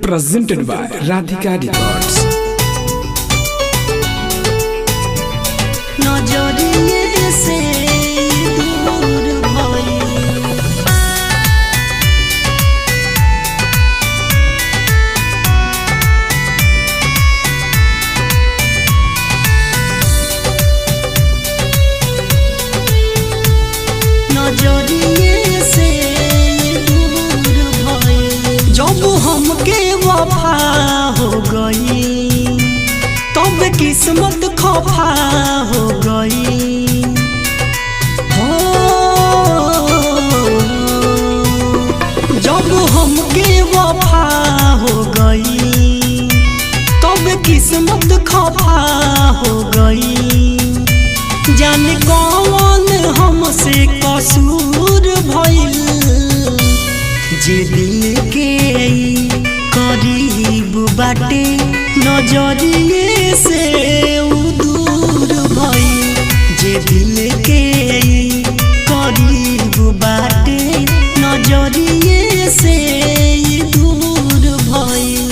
presented by Radhika Records. नजरिए से दूर भइल नजरिए से दूर भइल जब हमके वफा हो गई तब किस्मत खफा हो गई हो जब हमके वफा हो गई तब किस्मत खफा हो गई जाने कौन हमसे कसूर भइल जे दिल के करीब बाटे नजरिए से दूर भइल जे दिल के करीब बाटे नजरिए से दूर भइल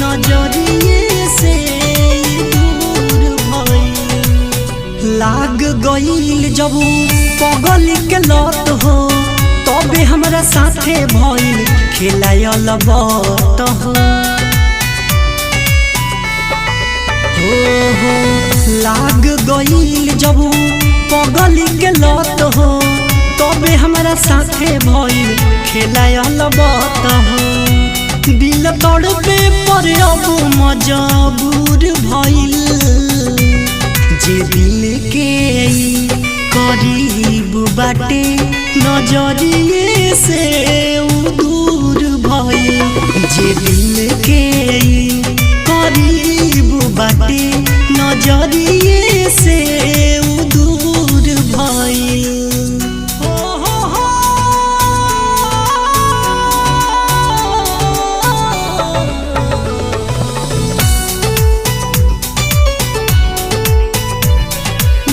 नजरिए से लाग गईल जब पगल के लत हो तबे हमरा साथे भइल खेलायल बात हो लाग गईल जब पगल के लत हो तबे हमरा साथे भइल खेलायल बात हो दिल तड़पे पर अब मजबूर भइल जे दिल के करीब बाटे नजरिए से दूर भइल जे दिल के करीब बाटे नजरिए से दूर भइल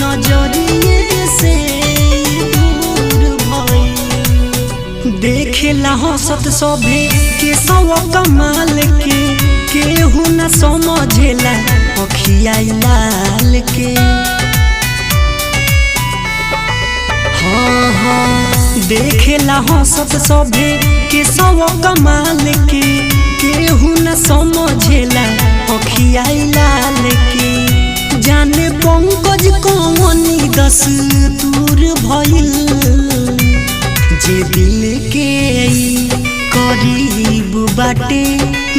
नजरिए से दूर भइल देखेला हंसत सभे के सव कमाल के केहू न समझेला अखिया लाल के देखेला हंसत सभे के सव कमाल के केहू न समझेला अखिया लाल के जाने पंकज कौनी दस दूर भइल जे दिल के करीब बाटे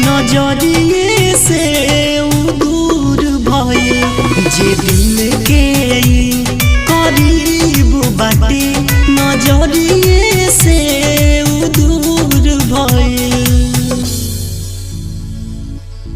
नजरिए से दूर भइल जे दिल